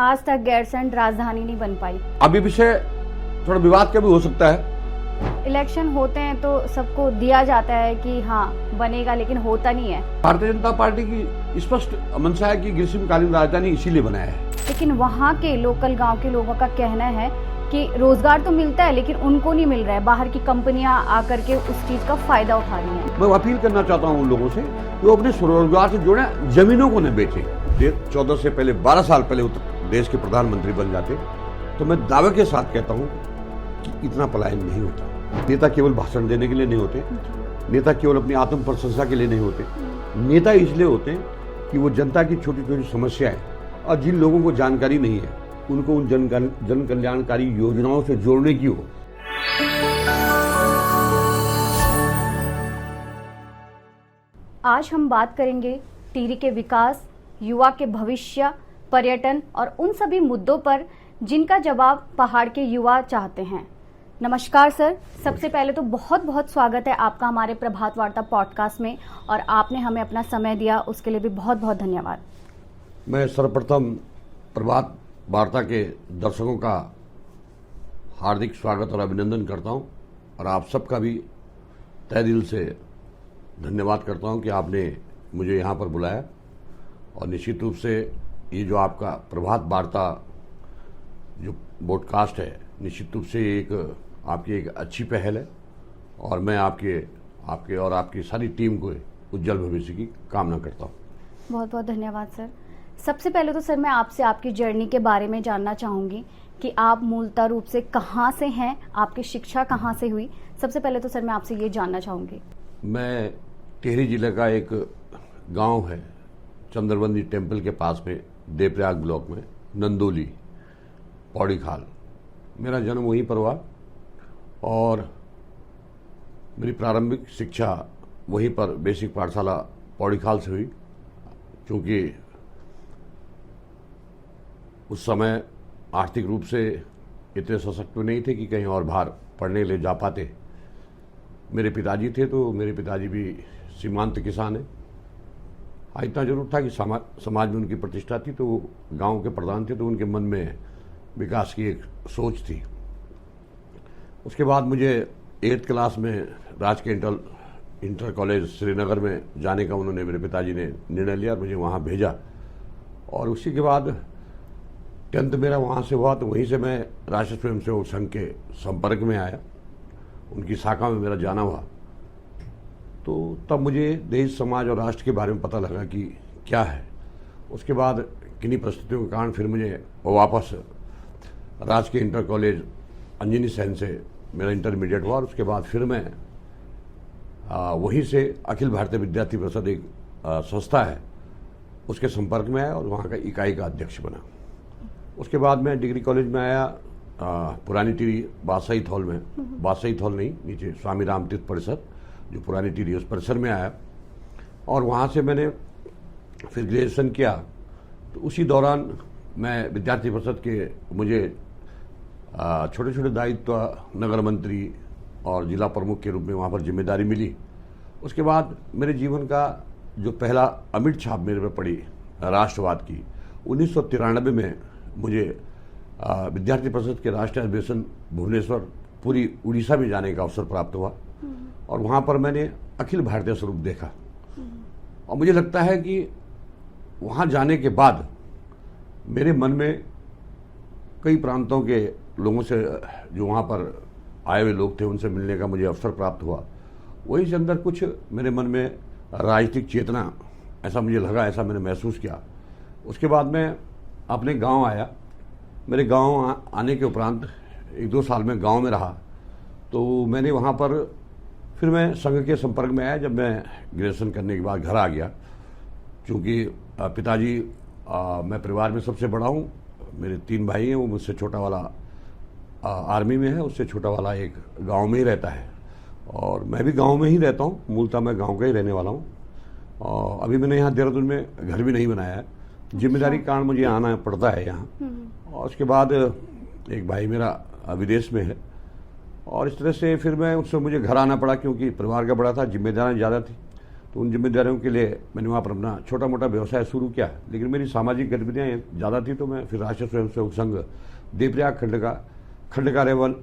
आज तक गैरसैंण राजधानी नहीं बन पाई। अभी विषय थोड़ा विवाद का भी हो सकता है। इलेक्शन होते हैं तो सबको दिया जाता है कि हाँ बनेगा, लेकिन होता नहीं है। भारतीय जनता पार्टी की स्पष्ट मंशा है कि ग्रीष्मकालीन राजधानी इसीलिए बनाया है। लेकिन वहाँ के लोकल गांव के लोगों का कहना है कि रोजगार तो मिलता है लेकिन उनको नहीं मिल रहा है, बाहर की कंपनियां आकर के उस चीज का फायदा उठा रही हैं। मैं अपील करना चाहता हूँ उन लोगों से कि वो अपने स्वरोजगार से जुड़े, जमीनों को न बेचें। 14 से पहले 12 साल पहले देश के प्रधानमंत्री बन जाते तो मैं दावे के साथ कहता हूँ कि इतना पलायन नहीं होता। नेता केवल भाषण देने के लिए नहीं होते, नेता केवल अपनी आत्म प्रशंसा के लिए नहीं होते। नेता इसलिए होते हैं कि वो जनता की छोटी छोटी समस्याएं और जिन लोगों को जानकारी नहीं है उनको उन जन कल्याणकारी योजनाओं से जोड़ने की हो। आज हम बात करेंगे टिहरी के विकास, युवा के भविष्य, पर्यटन और उन सभी मुद्दों पर जिनका जवाब पहाड़ के युवा चाहते हैं। नमस्कार सर, सबसे पहले तो बहुत बहुत स्वागत है आपका हमारे प्रभात वार्ता पॉडकास्ट में, और आपने हमें अपना समय दिया उसके लिए भी बहुत बहुत धन्यवाद। मैं सर्वप्रथम प्रभात वार्ता के दर्शकों का हार्दिक स्वागत और अभिनंदन करता हूं, और आप सबका भी तहे दिल से धन्यवाद करता हूं कि आपने मुझे यहां पर बुलाया। और निश्चित रूप से ये जो आपका प्रभात वार्ता जो पॉडकास्ट है, निश्चित रूप से आपकी एक अच्छी पहल है, और मैं आपके और आपकी सारी टीम को उज्जवल भविष्य की कामना करता हूँ। बहुत बहुत धन्यवाद सर। सबसे पहले तो सर मैं आपसे आपकी जर्नी के बारे में जानना चाहूँगी कि आप मूलतः रूप से कहाँ से हैं, आपकी शिक्षा कहाँ से हुई। सबसे पहले तो सर मैं आपसे ये जानना चाहूँगी। मैं टिहरी जिले का एक गांव है चंद्रबंदी टेम्पल के पास में, देवप्रयाग ब्लॉक में, नंदोली, पौड़ी खाल, मेरा जन्म वहीं पर हुआ और मेरी प्रारंभिक शिक्षा वहीं पर बेसिक पाठशाला पौड़ी खाल से हुई। क्योंकि उस समय आर्थिक रूप से इतने सशक्त नहीं थे कि कहीं और बाहर पढ़ने के लिए जा पाते। मेरे पिताजी थे तो मेरे पिताजी भी सीमांत किसान हैं। इतना जरूर था कि समाज में उनकी प्रतिष्ठा थी, तो वो गांव के प्रधान थे, तो उनके मन में विकास की एक सोच थी। उसके बाद मुझे 8th क्लास में राजकीय इंटर कॉलेज श्रीनगर में जाने का उन्होंने, मेरे पिताजी ने निर्णय लिया और मुझे वहाँ भेजा। और उसी के बाद 10th मेरा वहाँ से हुआ, तो वहीं से मैं राष्ट्रीय स्वयंसेवक संघ के संपर्क में आया, उनकी शाखा में मेरा जाना हुआ। तो तब मुझे देश, समाज और राष्ट्र के बारे में पता लगा कि क्या है। उसके बाद किन्हीं परिस्थितियों के कारण फिर मुझे वापस राजकीय इंटर कॉलेज अंजनी सैन से मेरा इंटरमीडिएट हुआ, और उसके बाद फिर मैं वहीं से अखिल भारतीय विद्यार्थी परिषद एक संस्था है उसके संपर्क में आया और वहाँ का इकाई का अध्यक्ष बना। उसके बाद मैं डिग्री कॉलेज में आया, पुरानी टिहरी बादशाही हॉल में, बादशाही हॉल नहीं, नीचे स्वामी रामतीर्थ परिसर जो पुरानी टिहरी, उस परिसर में आया, और वहाँ से मैंने फिर ग्रेजुएशन किया। तो उसी दौरान मैं विद्यार्थी परिषद के मुझे छोटे छोटे दायित्व, नगर मंत्री और जिला प्रमुख के रूप में वहाँ पर जिम्मेदारी मिली। उसके बाद मेरे जीवन का जो पहला अमिट छाप मेरे पर पड़ी राष्ट्रवाद की, 1993 में मुझे विद्यार्थी परिषद के राष्ट्रीय अधिवेशन भुवनेश्वर, पूरी उड़ीसा में जाने का अवसर प्राप्त हुआ, और वहाँ पर मैंने अखिल भारतीय स्वरूप देखा। और मुझे लगता है कि वहाँ जाने के बाद मेरे मन में कई प्रांतों के लोगों से, जो वहाँ पर आए हुए लोग थे, उनसे मिलने का मुझे अवसर प्राप्त हुआ। वही से अंदर कुछ मेरे मन में राजनीतिक चेतना, ऐसा मुझे लगा, ऐसा मैंने महसूस किया। उसके बाद मैं अपने गांव आया। मेरे गांव आने के उपरांत 1-2 साल में गांव में रहा, तो मैंने वहाँ पर फिर मैं संघ के संपर्क में आया। जब मैं ग्रेजुएशन करने के बाद घर आ गया, क्योंकि पिताजी, मैं परिवार में सबसे बड़ा हूँ, मेरे 3 भाई हैं, वो मुझसे छोटा वाला आर्मी में है, उससे छोटा वाला एक गांव में ही रहता है, और मैं भी गांव में ही रहता हूँ। मूलतः मैं गांव का ही रहने वाला हूँ, और अभी मैंने यहाँ देहरादून में घर भी नहीं बनाया है, जिम्मेदारी के कारण मुझे आना पड़ता है यहाँ। और उसके बाद एक भाई मेरा विदेश में है, और इस तरह से फिर मैं उससे मुझे घर आना पड़ा, क्योंकि परिवार का बड़ा था, जिम्मेदारियाँ ज़्यादा थी। तो उन जिम्मेदारियों के लिए मैंने वहाँ पर अपना छोटा मोटा व्यवसाय शुरू किया। लेकिन मेरी सामाजिक गतिविधियाँ ज़्यादा थी, तो मैं फिर राष्ट्रीय स्वयंसेवक संघ देवप्रयाग खंड कार्यालय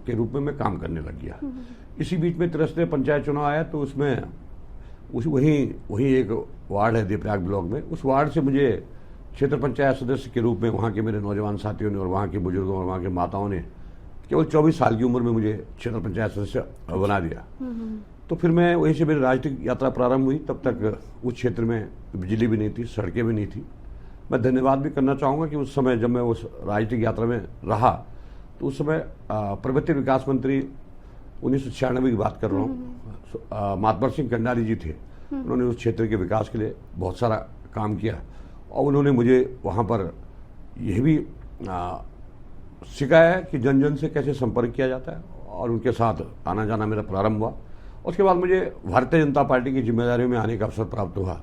के रूप में मैं काम करने लग गया। इसी बीच में त्रिस्तरीय पंचायत चुनाव आया, तो उसमें वहीं एक वार्ड है देवप्रयाग ब्लॉक में, उस वार्ड से मुझे क्षेत्र पंचायत सदस्य के रूप में वहाँ के मेरे नौजवान साथियों ने और वहाँ के बुजुर्गों और वहाँ के माताओं ने केवल 24 साल की उम्र में मुझे क्षेत्र पंचायत सदस्य बना दिया। तो फिर मैं वहीं से मेरी राजनीतिक यात्रा प्रारंभ हुई। तब तक उस क्षेत्र में बिजली भी नहीं थी, सड़कें भी नहीं थी। मैं धन्यवाद भी करना चाहूँगा कि उस समय जब मैं उस राजनीतिक यात्रा में रहा, तो उस समय प्रवृत्ति विकास मंत्री 1996 की बात कर रहा हूँ, मातबर सिंह कंडारी जी थे। उन्होंने उस क्षेत्र के विकास के लिए बहुत सारा काम किया और उन्होंने मुझे वहाँ पर यह भी सिखाया कि जन जन से कैसे संपर्क किया जाता है, और उनके साथ आना जाना मेरा प्रारंभ हुआ। उसके बाद मुझे भारतीय जनता पार्टी की जिम्मेदारियों में आने का अवसर प्राप्त हुआ।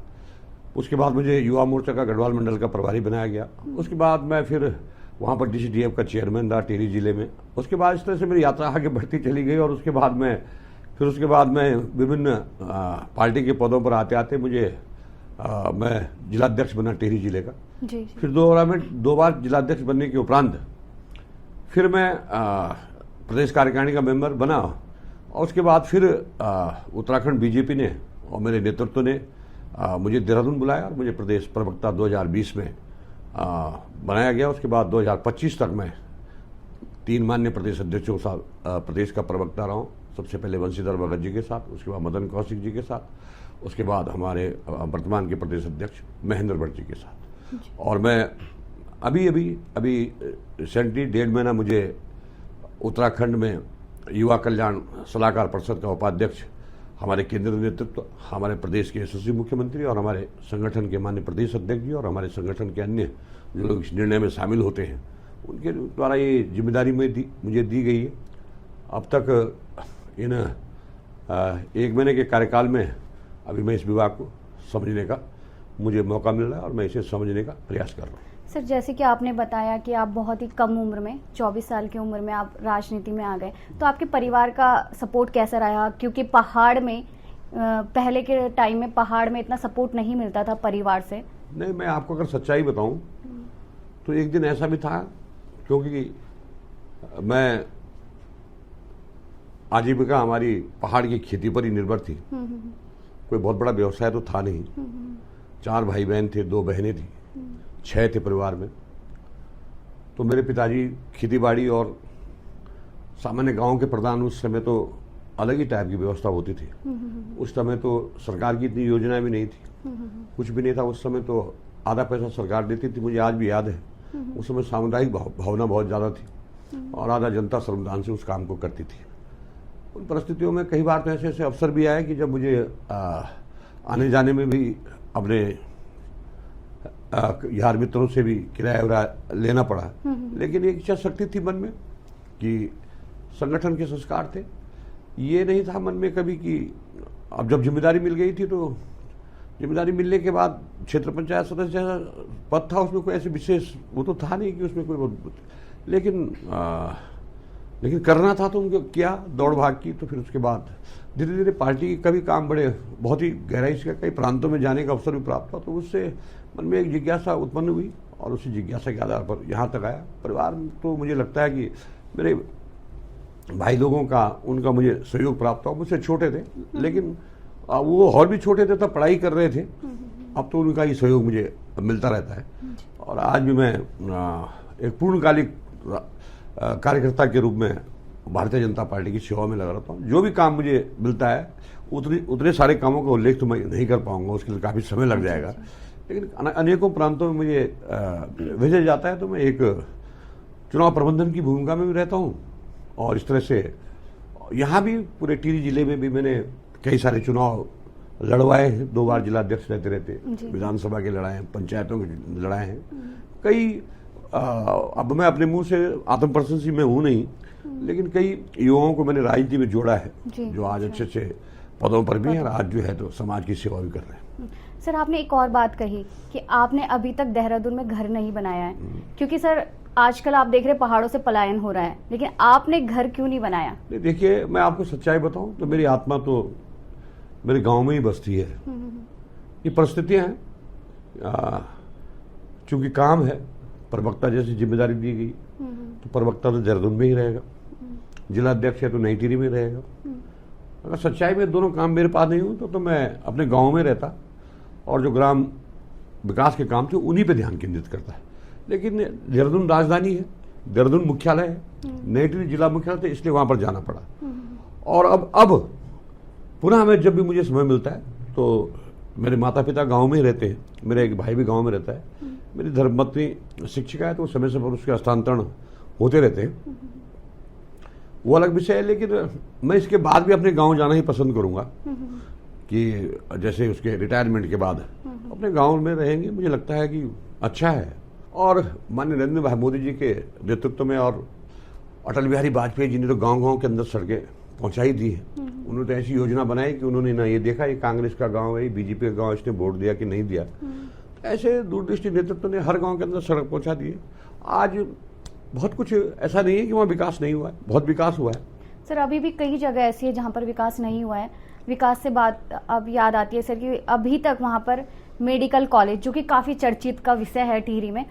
उसके बाद मुझे युवा मोर्चा का गढ़वाल मंडल का प्रभारी बनाया गया। उसके बाद मैं फिर वहाँ पर DCDF का चेयरमैन रहा टिहरी जिले में। उसके बाद इस तरह से मेरी यात्रा आगे बढ़ती चली गई, और उसके बाद मैं विभिन्न पार्टी के पदों पर आते आते मैं जिलाध्यक्ष बना टिहरी जिले का। जी। फिर दो बार जिलाध्यक्ष बनने के उपरांत फिर मैं प्रदेश कार्यकारिणी का मेंबर बना, और उसके बाद फिर उत्तराखंड बीजेपी ने और मेरे नेतृत्व ने मुझे देहरादून बुलाया और मुझे प्रदेश प्रवक्ता 2020 में बनाया गया। उसके बाद 2025 तक मैं 3 माननीय प्रदेश अध्यक्षों के साथ प्रदेश का प्रवक्ता रहा हूँ। सबसे पहले वंशीधर भगत जी के साथ, उसके बाद मदन कौशिक जी के साथ, उसके बाद हमारे वर्तमान के प्रदेश अध्यक्ष महेंद्र भट्ट जी के साथ। और मैं अभी रिसेंटली 1.5 महीना मुझे उत्तराखंड में युवा कल्याण सलाहकार परिषद का उपाध्यक्ष हमारे केंद्रीय नेतृत्व, हमारे प्रदेश के यशस्वी मुख्यमंत्री और हमारे संगठन के माननीय प्रदेश अध्यक्ष जी और हमारे संगठन के अन्य जो लोग इस निर्णय में शामिल होते हैं, उनके द्वारा ये जिम्मेदारी मुझे दी गई है। अब तक इन 1 महीने के कार्यकाल में अभी मैं इस विभाग को समझने का मुझे मौका मिल रहा है और मैं इसे समझने का प्रयास कर रहा हूँ। सर, जैसे कि आपने बताया कि आप बहुत ही कम उम्र में 24 साल की उम्र में आप राजनीति में आ गए, तो आपके परिवार का सपोर्ट कैसा रहा? क्योंकि पहाड़ में पहले के टाइम में पहाड़ में इतना सपोर्ट नहीं मिलता था परिवार से। नहीं, मैं आपको अगर सच्चाई बताऊं तो एक दिन ऐसा भी था, क्योंकि मैं आजीविका हमारी पहाड़ की खेती पर ही निर्भर थी। कोई बहुत बड़ा व्यवसाय तो था नहीं। 4 भाई बहन थे, 2 बहनें थी, 6 थे परिवार में। तो मेरे पिताजी खेतीबाड़ी और सामान्य गांव के प्रधान, उस समय तो अलग ही टाइप की व्यवस्था होती थी। उस समय तो सरकार की इतनी योजनाएं भी नहीं थी, कुछ भी नहीं था। उस समय तो आधा पैसा सरकार देती थी, मुझे आज भी याद है। उस समय सामुदायिक भावना बहुत ज़्यादा थी और आधा जनता श्रमदान से उस काम को करती थी। उन परिस्थितियों में कई बार तो ऐसे ऐसे अवसर भी आए कि जब मुझे आने जाने में भी अपने यार मित्रों से भी किराया लेना पड़ा। लेकिन एक इच्छा शक्ति थी मन में कि संगठन के संस्कार थे। ये नहीं था मन में कभी कि अब जब जिम्मेदारी मिल गई थी, तो जिम्मेदारी मिलने के बाद क्षेत्र पंचायत सदस्य जैसा पद था, उसमें कोई ऐसे विशेष वो तो था नहीं कि उसमें कोई लेकिन करना था तो उनको किया, दौड़ भाग की। तो फिर उसके बाद धीरे धीरे पार्टी का भी काम बहुत ही गहराई से कई प्रांतों में जाने का अवसर भी प्राप्त हुआ। तो उससे मन में एक जिज्ञासा उत्पन्न हुई और उसी जिज्ञासा के आधार पर यहाँ तक आया। परिवार तो मुझे लगता है कि मेरे भाई लोगों का उनका मुझे सहयोग प्राप्त हुआ। मुझसे छोटे थे, लेकिन वो और भी छोटे थे, तब पढ़ाई कर रहे थे। अब तो उनका ही सहयोग मुझे मिलता रहता है। और आज भी मैं एक पूर्णकालिक कार्यकर्ता के रूप में भारतीय जनता पार्टी की सेवा में लगा रहता हूँ। जो भी काम मुझे मिलता है उतने सारे कामों का उल्लेख तो मैं नहीं कर पाऊंगा, उसके लिए काफ़ी समय लग जाएगा। लेकिन अनेकों प्रांतों में मुझे भेजा जाता है, तो मैं एक चुनाव प्रबंधन की भूमिका में भी रहता हूँ। और इस तरह से यहाँ भी पूरे टिहरी जिले में भी मैंने कई सारे चुनाव लड़वाए हैं। 2 बार जिलाध्यक्ष रहते विधानसभा के लड़ाए हैं, पंचायतों के लड़ाए हैं कई। अब मैं अपने मुंह से आत्म प्रशंसी में हूँ नहीं, लेकिन कई युवाओं को मैंने राजनीति में जोड़ा है, जो आज अच्छे अच्छे पदों पर भी हैं और आज जो है तो समाज की सेवा भी कर रहे हैं। सर, आपने एक और बात कही कि आपने अभी तक देहरादून में घर नहीं बनाया है, क्योंकि सर आजकल आप देख रहे पहाड़ों से पलायन हो रहा है, लेकिन आपने घर क्यों नहीं बनाया? देखिए, मैं आपको सच्चाई बताऊं तो मेरी आत्मा तो मेरे गांव में ही बस्ती है। ये परिस्थितियां हैं, चूंकि काम है, प्रवक्ता जैसी जिम्मेदारी दी गई तो प्रवक्ता तो देहरादून में ही रहेगा, जिला अध्यक्ष है तो नई टिहरी में रहेगा। अगर सच्चाई में दोनों काम मेरे पास नहीं हो तो मैं अपने गांव में रहता और जो ग्राम विकास के काम थे उन्हीं पे ध्यान केंद्रित करता है। लेकिन देहरादून राजधानी है, देहरादून मुख्यालय है, नई टिहरी जिला मुख्यालय था, इसलिए वहां पर जाना पड़ा। और अब पुनः हमें जब भी मुझे समय मिलता है तो मेरे माता पिता गांव में ही रहते हैं, मेरा एक भाई भी गांव में रहता है, मेरी धर्मपत्नी शिक्षिका है तो समय समय पर उसके हस्तांतरण होते रहते हैं, वो अलग विषय है। लेकिन मैं इसके बाद भी अपने गांव जाना ही पसंद करूंगा कि जैसे उसके रिटायरमेंट के बाद अपने गांव में रहेंगे, मुझे लगता है कि अच्छा है। और माननीय नरेंद्र भाई मोदी जी के नेतृत्व में और अटल बिहारी वाजपेयी जी ने तो गांव गांव के अंदर सड़कें पहुंचाई दी है। उन्होंने तो ऐसी योजना बनाई कि उन्होंने ना ये देखा ये कांग्रेस का गांव है, बीजेपी का गांव, इसने वोट दिया कि नहीं दिया। ऐसे दूरदृष्टि नेतृत्व ने हर गांव के अंदर सड़क पहुंचा दी है। आज बहुत कुछ ऐसा नहीं है कि वहाँ विकास नहीं हुआ है, बहुत विकास हुआ है। सर अभी भी कई जगह ऐसी है जहाँ पर विकास नहीं हुआ है। विकास से बात अब याद आती है सर कि अभी तक वहाँ पर मेडिकल कॉलेज, जो कि काफ़ी चर्चित का विषय है टिहरी में,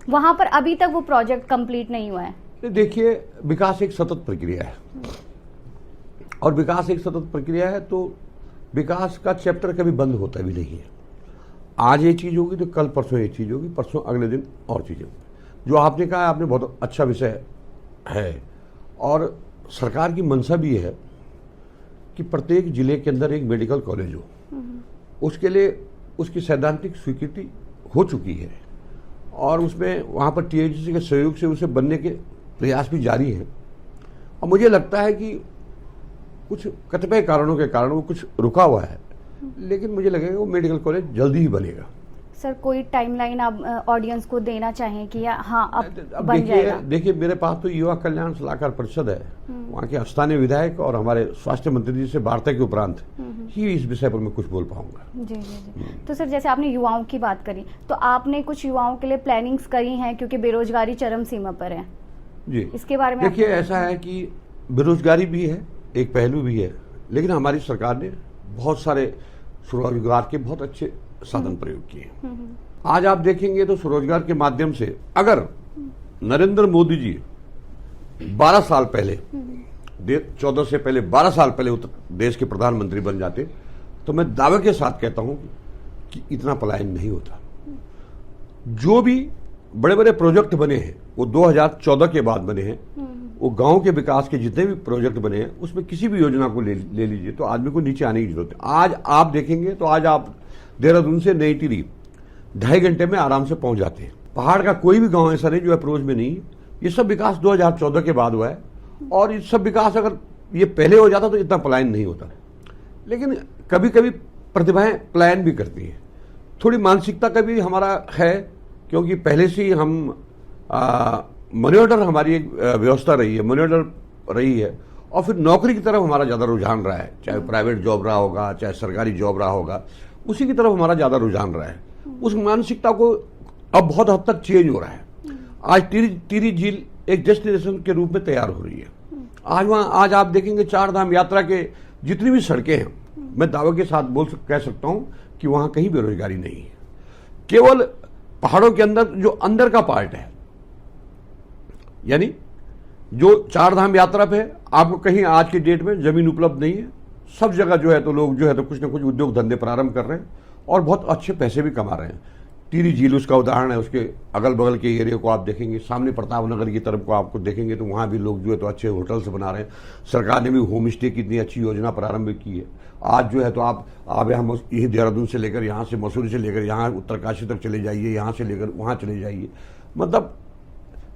वहाँ पर अभी तक वो प्रोजेक्ट कंप्लीट नहीं हुआ है। देखिए, विकास एक सतत प्रक्रिया है और विकास एक सतत प्रक्रिया है तो विकास का चैप्टर कभी बंद होता भी नहीं है। आज ये चीज़ होगी तो कल परसों ये चीज़ होगी, परसों अगले दिन और चीज़ें होंगी। जो आपने कहा, आपने बहुत अच्छा विषय है और सरकार की मंशा भी है कि प्रत्येक जिले के अंदर एक मेडिकल कॉलेज हो। उसके लिए उसकी सैद्धांतिक स्वीकृति हो चुकी है और उसमें वहाँ पर टीएचसी के सहयोग से उसे बनने के प्रयास भी जारी हैं। और मुझे लगता है कि कुछ कतिपय कारणों के कारण वो कुछ रुका हुआ है, लेकिन मुझे लगेगा वो मेडिकल कॉलेज जल्दी ही बनेगा। सर कोई टाइमलाइन आप ऑडियंस को देना चाहें कि हाँ अब बन जाएगा? देखिए, मेरे पास तो युवा कल्याण सलाहकार परिषद है, वहाँ के स्थानीय विधायक और हमारे स्वास्थ्य मंत्री जी से वार्ता के उपरांत ही इस विषय पर मैं कुछ बोल पाऊंगा। जी जी जी। तो सर जैसे आपने युवाओं की बात करी, तो आपने कुछ युवाओं के लिए प्लानिंग्स करी हैं क्योंकि बेरोजगारी चरम सीमा पर है जी, इसके बारे में? देखिए, ऐसा है कि बेरोजगारी भी है, एक पहलू भी है, लेकिन हमारी सरकार ने बहुत सारे स्वरोजगार के बहुत अच्छे साधन प्रयोग किए। आज आप देखेंगे तो स्वरोजगार के माध्यम से अगर नरेंद्र मोदी जी 12 साल पहले 14 से पहले 12 साल पहले देश के प्रधानमंत्री बन जाते तो मैं दावे के साथ कहता हूं कि इतना पलायन नहीं होता। जो भी बड़े बड़े प्रोजेक्ट बने हैं वो 2014 के बाद बने हैं। वो गांव के विकास के जितने भी प्रोजेक्ट बने हैं उसमें किसी भी योजना को ले लीजिए तो आदमी को नीचे आने की जरूरत है। आज आप देखेंगे तो आज आप देहरादून से नई टिहरी 2.5 घंटे में आराम से पहुंच जाते हैं। पहाड़ का कोई भी गांव ऐसा नहीं जो अप्रोच में नहीं। ये सब विकास 2014 के बाद हुआ है और ये सब विकास अगर ये पहले हो जाता तो इतना पलायन नहीं होता। लेकिन कभी कभी प्रतिभाएं पलायन भी करती हैं। थोड़ी मानसिकता का भी हमारा है, क्योंकि पहले से ही हम मनी ऑर्डर हमारी एक व्यवस्था रही है, मनी ऑर्डर रही है और फिर नौकरी की तरफ हमारा ज़्यादा रुझान रहा है, चाहे प्राइवेट जॉब रहा होगा चाहे सरकारी जॉब रहा होगा, उसी की तरफ हमारा ज़्यादा रुझान रहा है। उस मानसिकता को अब बहुत हद तक चेंज हो रहा है। आज टिहरी झील एक डेस्टिनेशन के रूप में तैयार हो रही है। आज आप देखेंगे 4 धाम यात्रा के जितनी भी सड़कें हैं, मैं दावे के साथ कह सकता हूं कि वहां कहीं बेरोजगारी नहीं है। केवल पहाड़ों के अंदर जो अंदर का पार्ट है, यानी जो 4 धाम यात्रा पे आपको कहीं आज की डेट में जमीन उपलब्ध नहीं है। सब जगह जो है तो लोग जो है तो कुछ न कुछ उद्योग धंधे प्रारंभ कर रहे हैं और बहुत अच्छे पैसे भी कमा रहे हैं। टिहरी झील उसका उदाहरण है। उसके अगल बगल के एरिया को आप देखेंगे, सामने प्रताप नगर की तरफ को आपको देखेंगे तो वहाँ भी लोग जो है तो अच्छे होटल्स बना रहे हैं। सरकार ने भी होम स्टे की इतनी अच्छी योजना प्रारंभ की है। आज जो है तो आप यहाँ यही देहरादून से लेकर यहाँ से मसूरी से लेकर यहाँ उत्तरकाशी तक चले जाइए, यहाँ से लेकर वहाँ चले जाइए, मतलब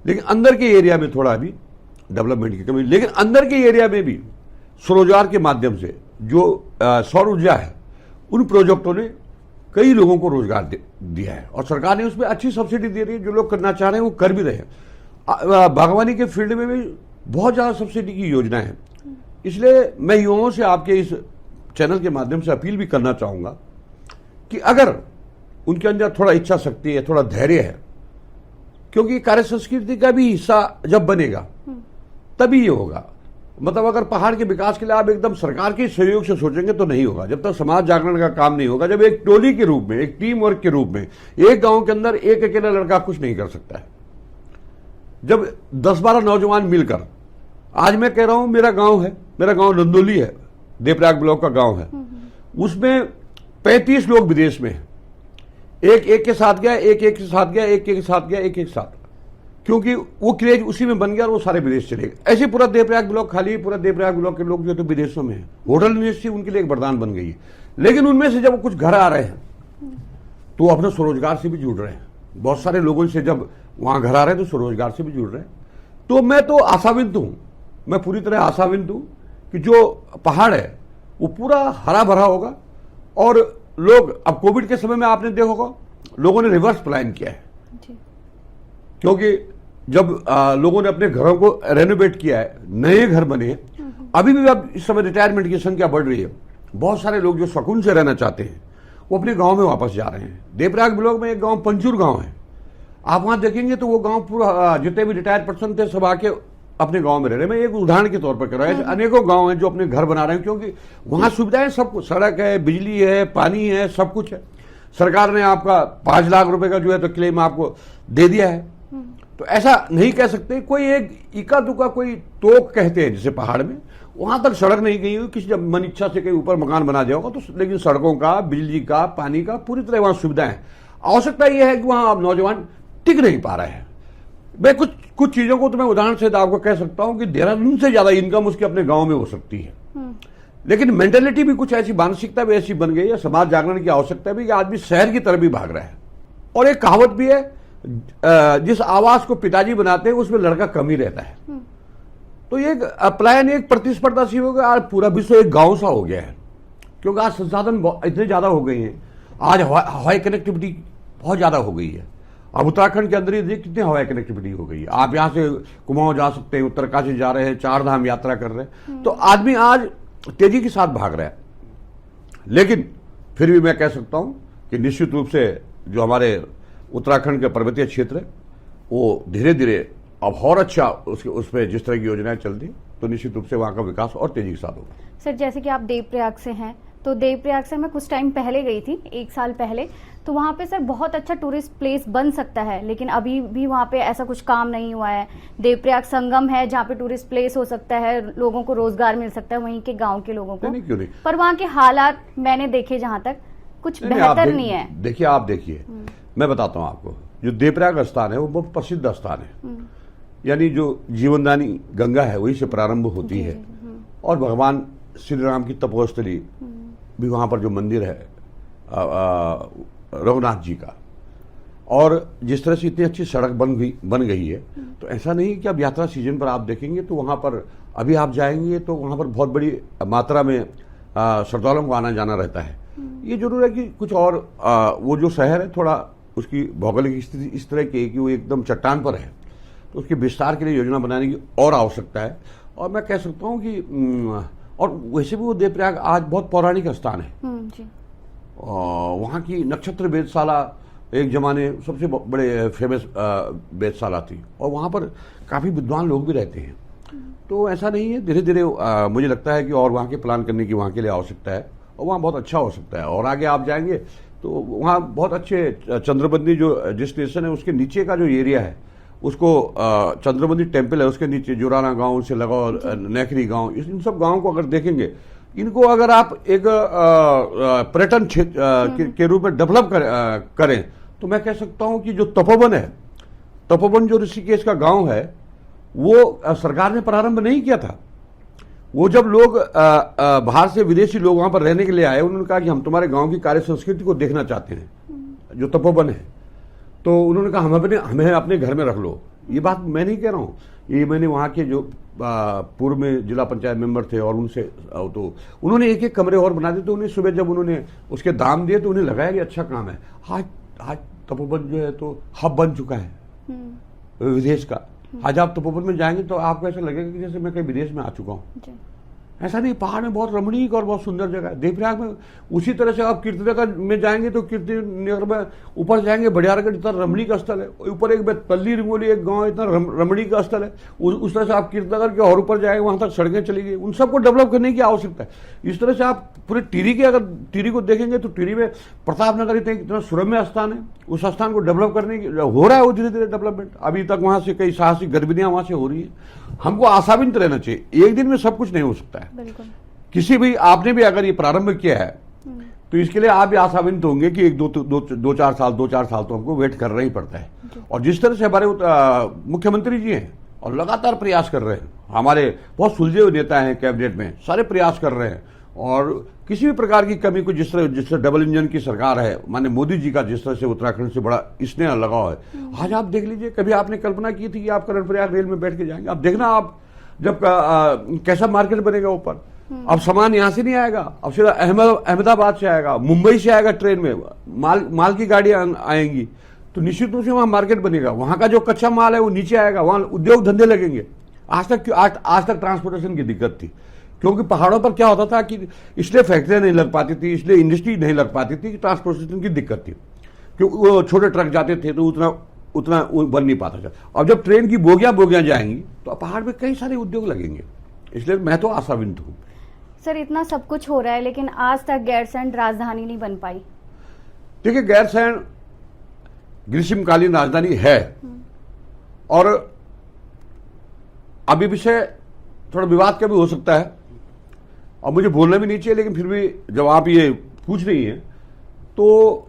लेकिन अंदर के एरिया में थोड़ा अभी डेवलपमेंट की कमी। लेकिन अंदर के एरिया में भी स्वरोजगार के माध्यम से जो सौर ऊर्जा है, उन प्रोजेक्टों ने कई लोगों को रोजगार दिया है और सरकार ने उसमें अच्छी सब्सिडी दे रही है। जो लोग करना चाह रहे हैं वो कर भी रहे हैं। बागवानी के फील्ड में भी बहुत ज़्यादा सब्सिडी की योजनाएं हैं। इसलिए मैं युवाओं से आपके इस चैनल के माध्यम से अपील भी करना चाहूँगा कि अगर उनके अंदर थोड़ा इच्छा शक्ति है, थोड़ा धैर्य है, क्योंकि कार्य संस्कृति का भी हिस्सा जब बनेगा तभी ये होगा। मतलब अगर पहाड़ के विकास के लिए आप एकदम सरकार के सहयोग से सोचेंगे तो नहीं होगा, जब तक समाज जागरण का काम नहीं होगा, जब एक टोली के रूप में, एक टीम वर्क के रूप में एक गांव के अंदर एक अकेला लड़का कुछ नहीं कर सकता है। जब 10-12 नौजवान मिलकर, आज मैं कह रहा हूं मेरा गांव है, मेरा गांव नंदोली है, देवप्रयाग ब्लॉक का गांव है, उसमें 35 लोग विदेश में हैं। एक के साथ गया, एक के साथ गया, एक के साथ गया, एक के साथ, क्योंकि वो क्रेज उसी में बन गया और वो सारे विदेश चले गए। ऐसे पूरा देवप्रयाग ब्लॉक खाली है, पूरा देवप्रयाग ब्लॉक के लोग जो तो विदेशों में हैं। होटल इंडस्ट्री उनके लिए एक वरदान बन गई है। लेकिन उनमें से जब कुछ घर आ रहे हैं तो वो अपने स्वरोजगार से भी जुड़ रहे हैं। बहुत सारे लोगों से जब वहां घर आ रहे हैं तो स्वरोजगार से भी जुड़ रहे हैं। तो मैं तो आशाविंत हूं, मैं पूरी तरह आशाविंत हूं कि जो पहाड़ है वो पूरा हरा भरा होगा। और लोग, अब कोविड के समय में आपने देखा होगा, लोगों ने रिवर्स प्लान किया है, क्योंकि जब लोगों ने अपने घरों को रेनोवेट किया है, नए घर बने हैं। अभी भी अब इस समय रिटायरमेंट की संख्या बढ़ रही है। बहुत सारे लोग जो सुकून से रहना चाहते हैं वो अपने गांव में वापस जा रहे हैं। देवप्रयाग ब्लॉक में एक गांव पंचूर गांव है, आप वहां देखेंगे तो वो गांव पूरा, जितने भी रिटायर्ड पर्सन थे सब आके अपने गांव में रह रहे हैं। मैं एक उदाहरण के तौर पर कर रहा हूं, अनेकों गांव हैं जो अपने घर बना रहे हैं, क्योंकि वहां सुविधाएं सब कुछ, सड़क है, बिजली है, पानी है, सब कुछ है। सरकार ने आपका 5 लाख रुपए का जो है तो क्लेम आपको दे दिया है। तो ऐसा नहीं कह सकते, कोई एक इक्का दुक्का कोई तोक कहते हैं जिसे पहाड़ में, वहां तक सड़क नहीं गई हुई, किसी जब मन इच्छा से कहीं ऊपर मकान बना दिया होगा तो, लेकिन सड़कों का, बिजली का, पानी का पूरी तरह वहां सुविधाएं। आवश्यकता यह है कि वहां अब नौजवान टिक नहीं पा रहे हैं। मैं कुछ चीजों को तो मैं उदाहरण से आपको कह सकता हूं कि देहरादून से ज्यादा इनकम उसके अपने गांव में हो सकती है। लेकिन मेंटेलिटी भी कुछ ऐसी, मानसिकता भी ऐसी बन गई है, समाज जागरण की आवश्यकता भी कि आदमी शहर की तरफ भी भाग रहा है। और एक कहावत भी है, जिस आवास को पिताजी बनाते हैं उसमें लड़का कम ही रहता है। तो ये प्लान एक प्रतिस्पर्धा सी हो गया, आज पूरा विश्व एक गांव सा हो गया है, क्योंकि आज संसाधन इतने ज्यादा हो गए हैं। आज हवाई कनेक्टिविटी बहुत ज्यादा हो गई है। अब उत्तराखंड के अंदर ही देखिए कितनी हवाई कनेक्टिविटी हो गई है। आप यहां से कुमाऊं जा सकते हैं, उत्तरकाशी जा रहे हैं, 4 धाम यात्रा कर रहे हैं। तो आदमी आज तेजी के साथ भाग रहा है। लेकिन फिर भी मैं कह सकता हूं कि निश्चित रूप से जो हमारे उत्तराखंड के पर्वतीय क्षेत्र है वो धीरे धीरे अब और अच्छा, उसमें जिस तरह की योजनाएं चलती तो निश्चित रूप से वहां का विकास और तेजी के साथ होगा। सर, जैसे कि आप देवप्रयाग से हैं, तो देवप्रयाग से मैं कुछ टाइम पहले गई थी, 1 साल पहले। तो वहाँ पे सर बहुत अच्छा टूरिस्ट प्लेस बन सकता है, लेकिन अभी भी वहाँ पे ऐसा कुछ काम नहीं हुआ है। देवप्रयाग संगम है जहाँ पे टूरिस्ट प्लेस हो सकता है, लोगों को रोजगार मिल सकता है, वहीं के गांव के लोगों को। क्यों नहीं? पर वहाँ के हालात मैंने देखे जहाँ तक कुछ बेहतर नहीं है। देखिए, आप देखिए, मैं बताता हूँ आपको, जो देवप्रयाग स्थान है वो बहुत प्रसिद्ध स्थान है। यानी जो जीवनदानी गंगा है वही से प्रारंभ होती है, और भगवान श्री राम की तपोस्थली भी वहां पर जो मंदिर है रघुनाथ जी का। और जिस तरह से इतनी अच्छी सड़क बन गई है, तो ऐसा नहीं कि अब यात्रा सीजन पर आप देखेंगे तो वहां पर, अभी आप जाएंगे तो वहां पर बहुत बड़ी मात्रा में श्रद्धालुओं को आना जाना रहता है। ये जरूर है कि कुछ और वो जो शहर है थोड़ा उसकी भौगोलिक स्थिति इस तरह की है कि वो एकदम चट्टान पर है, तो उसके विस्तार के लिए योजना बनाने की और आवश्यकता है। और मैं कह सकता हूँ कि और वैसे भी वो देवप्रयाग आज बहुत पौराणिक स्थान है। जी। वहाँ की नक्षत्र वेधशाला एक जमाने सबसे बड़े फेमस वेधशाला थी, और वहाँ पर काफ़ी विद्वान लोग भी रहते हैं। तो ऐसा नहीं है, धीरे धीरे मुझे लगता है कि और वहाँ के प्लान करने की वहाँ के लिए आवश्यकता है, और वहाँ बहुत अच्छा हो सकता है। और आगे आप जाएंगे तो वहाँ बहुत अच्छे चंद्रबंदी जो जिस स्टेशन है उसके नीचे का जो एरिया है उसको चंद्रबंदी टेम्पल है, उसके नीचे जुराना गांव से लगा और नेखरी गांव, इन सब गांवों को अगर देखेंगे, इनको अगर आप एक पर्यटन क्षेत्र के रूप में डेवलप करें तो मैं कह सकता हूं कि जो तपोवन है, तपोवन जो ऋषिकेश का गांव है, वो सरकार ने प्रारंभ नहीं किया था। वो जब लोग बाहर से विदेशी लोग वहां पर रहने के लिए आए, उन्होंने कहा कि हम तुम्हारे गांव की कार्य संस्कृति को देखना चाहते हैं, जो तपोवन है। तो उन्होंने कहा हमें अपने घर में रख लो। ये बात मैं नहीं कह रहा हूँ, ये मैंने वहाँ के जो पूर्व में जिला पंचायत मेंबर थे और उनसे, तो उन्होंने एक कमरे और बना दिए। तो उन्हें सुबह जब उन्होंने उसके दाम दिए तो उन्हें लगाया कि अच्छा काम है। आज तपोवन जो है तो हब बन चुका है विदेश का। आज आप तपोवन में जाएंगे तो आपको ऐसा लगेगा कि जैसे मैं कहीं विदेश में आ चुका हूँ। ऐसा नहीं, पहाड़ में बहुत रमणीक और बहुत सुंदर जगह है देवप्रयाग में। उसी तरह से आप कीर्तिनगर में जाएंगे तो कीर्तिनगर में ऊपर जाएंगे बड़ियारगढ़, इतना रमणीक स्थल है। ऊपर एक पल्ली रिंगोली एक गांव, इतना रमणीक स्थल है। उस तरह से आप कीर्तिनगर के और ऊपर जाएंगे, वहां तक सड़कें चली गई। उन सबको डेवलप करने की आवश्यकता है। इस तरह से आप पूरे टिहरी के अगर टिहरी को देखेंगे तो टिहरी में प्रतापनगर इतना सुरम्य स्थान है, उस स्थान को डेवलप करने की हो रहा है वो धीरे धीरे डेवलपमेंट। अभी तक वहां से कई साहसिक गतिविधियां वहां से हो रही है। हमको आशावादी रहना चाहिए, एक दिन में सब कुछ नहीं हो सकता है। बिल्कुल। किसी भी आपने भी अगर ये प्रारंभ किया है तो इसके लिए आप भी आशावादी होंगे कि एक दो चार साल तो हमको वेट करना ही पड़ता है। और जिस तरह से हमारे मुख्यमंत्री जी हैं और लगातार प्रयास कर रहे हैं, हमारे बहुत सुलझे हुए नेता हैं कैबिनेट में, सारे प्रयास कर रहे हैं और किसी भी प्रकार की कमी को जिस तरह डबल इंजन की सरकार है, माननीय मोदी जी का जिस तरह से उत्तराखंड से बड़ा स्नेह लगाव है। आज आप देख लीजिए, कभी आपने कल्पना की थी कि आप कर्णप्रयाग रेल में बैठ के जाएंगे? आप देखना, आप जब कैसा मार्केट बनेगा ऊपर, अब सामान यहां से नहीं आएगा, अब सीधा अहमदाबाद से आएगा, मुंबई से आएगा ट्रेन में, माल की गाड़ियां आएंगी, तो निश्चित रूप से वहां मार्केट बनेगा। वहां का जो कच्चा माल है वो नीचे आएगा, वहां उद्योग धंधे लगेंगे। आज तक ट्रांसपोर्टेशन की दिक्कत थी, क्योंकि पहाड़ों पर क्या होता था कि इसलिए फैक्ट्रियां नहीं लग पाती थी, इसलिए इंडस्ट्री नहीं लग पाती थी कि ट्रांसपोर्टेशन की दिक्कत थी, क्योंकि वो छोटे ट्रक जाते थे तो उतना बन नहीं पाता था। अब जब ट्रेन की बोगियां जाएंगी तो पहाड़ में कई सारे उद्योग लगेंगे, इसलिए मैं तो आशावादी हूं। सर, इतना सब कुछ हो रहा है लेकिन आज तक गैरसैंण राजधानी नहीं बन पाई। देखिए, गैरसैंण ग्रीष्मकालीन राजधानी है और अभी विषय थोड़ा विवाद का भी हो सकता है और मुझे बोलना भी नहीं चाहिए, लेकिन फिर भी जब आप ये पूछ रही हैं तो,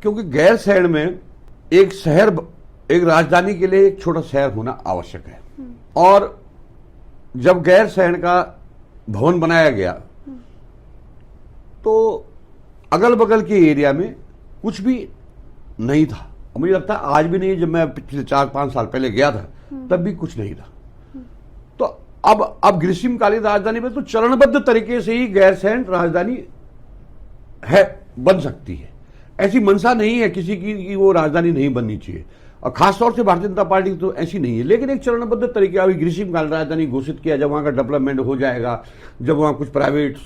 क्योंकि गैरसैंण में एक शहर, एक राजधानी के लिए एक छोटा शहर होना आवश्यक है। और जब गैरसैंण का भवन बनाया गया तो अगल बगल के एरिया में कुछ भी नहीं था, और मुझे लगता है आज भी नहीं। जब मैं पिछले 4-5 साल पहले गया था तब भी कुछ नहीं था। तो अब ग्रीष्मकालीन राजधानी में तो चरणबद्ध तरीके से ही गैरसैंण राजधानी है, बन सकती है। ऐसी मंशा नहीं है किसी की कि वो राजधानी नहीं बननी चाहिए, और खासतौर से भारतीय जनता पार्टी तो ऐसी नहीं है। लेकिन एक चरणबद्ध तरीके अभी ग्रीष्मकालीन राजधानी घोषित किया, जब वहां का डेवलपमेंट हो जाएगा, जब वहां कुछ प्राइवेट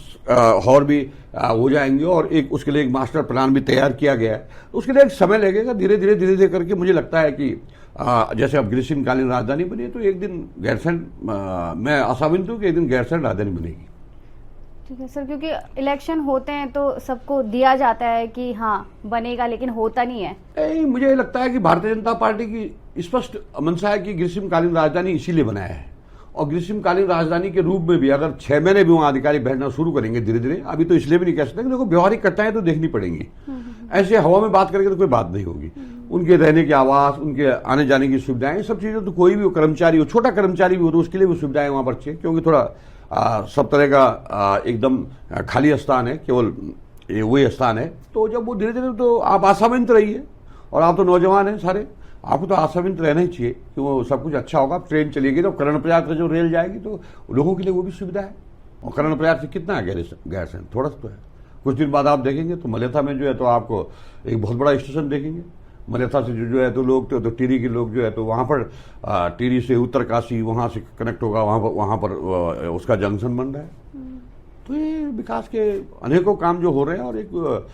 हॉल भी हो जाएंगे और एक उसके लिए एक मास्टर प्लान भी तैयार किया गया है, उसके लिए एक समय लगेगा। धीरे धीरे करके मुझे लगता है कि जैसे अब ग्रीष्मकालीन राजधानी बनी है तो एक दिन गैरसैंण, मैं आशावादी हूं कि एक दिन गैरसैंण राजधानी बनेगी। ठीक है सर, क्योंकि इलेक्शन होते हैं तो सबको दिया जाता है कि हाँ बनेगा, लेकिन होता नहीं है। मुझे लगता है कि भारतीय जनता पार्टी की स्पष्ट मंशा है कि ग्रीष्मकालीन राजधानी इसीलिए बनाया है, और ग्रीष्मकालीन राजधानी के रूप में भी अगर 6 महीने भी वहां अधिकारी बैठना शुरू करेंगे धीरे धीरे, अभी तो इसलिए भी नहीं कह सकते, देखो व्यवहारिक घटनाएं तो देखनी पड़ेंगी। ऐसे हवा में बात करके तो कोई बात नहीं होगी। उनके रहने के आवास, उनके आने जाने की सुविधाएं, सब चीजें तो कोई भी कर्मचारी हो, छोटा कर्मचारी भी हो तो उसके लिए भी सुविधाएं वहां पर चाहिए, क्योंकि थोड़ा सब तरह का एकदम खाली स्थान है, केवल वही स्थान है। तो जब वो धीरे धीरे, तो आप आशावादी रहिए, और आप तो नौजवान हैं सारे, आपको तो आशावादी रहना ही चाहिए कि वो सब कुछ अच्छा होगा। ट्रेन चलेगी तो कर्णप्रयाग से जो रेल जाएगी तो लोगों के लिए वो भी सुविधा है। और कर्णप्रयाग से कितना है गैरसैंण? थोड़ा सा तो है। कुछ दिन बाद आप देखेंगे तो मलेथा में जो है तो आपको एक बहुत बड़ा स्टेशन देखेंगे। मलेथा से जो है तो लोग तो टिहरी के लोग जो है तो वहाँ पर टिहरी से उत्तरकाशी वहाँ से कनेक्ट होगा, वहाँ पर उसका जंक्शन बन रहा है। तो ये विकास के अनेकों काम जो हो रहे हैं, और एक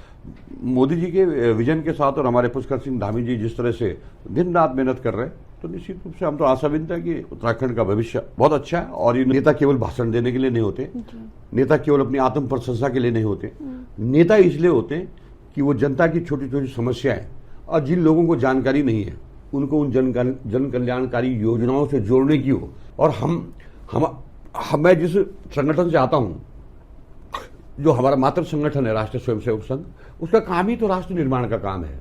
मोदी जी के विजन के साथ और हमारे पुष्कर सिंह धामी जी जिस तरह से दिन रात मेहनत कर रहे हैं, तो निश्चित रूप से हम तो आशावादी हैं कि उत्तराखंड का भविष्य बहुत अच्छा है। और ये नेता केवल भाषण देने के लिए नहीं होते, नेता केवल अपनी आत्म प्रशंसा के लिए नहीं होते, नेता इसलिए होते हैं कि वो जनता की छोटी छोटी समस्याएं और जिन लोगों को जानकारी नहीं है उनको उन जन कल्याणकारी योजनाओं से जोड़ने की हो। और मैं जिस संगठन से आता हूं, जो हमारा मातृ संगठन है राष्ट्रीय स्वयंसेवक संघ, उसका काम ही तो राष्ट्र निर्माण का काम है।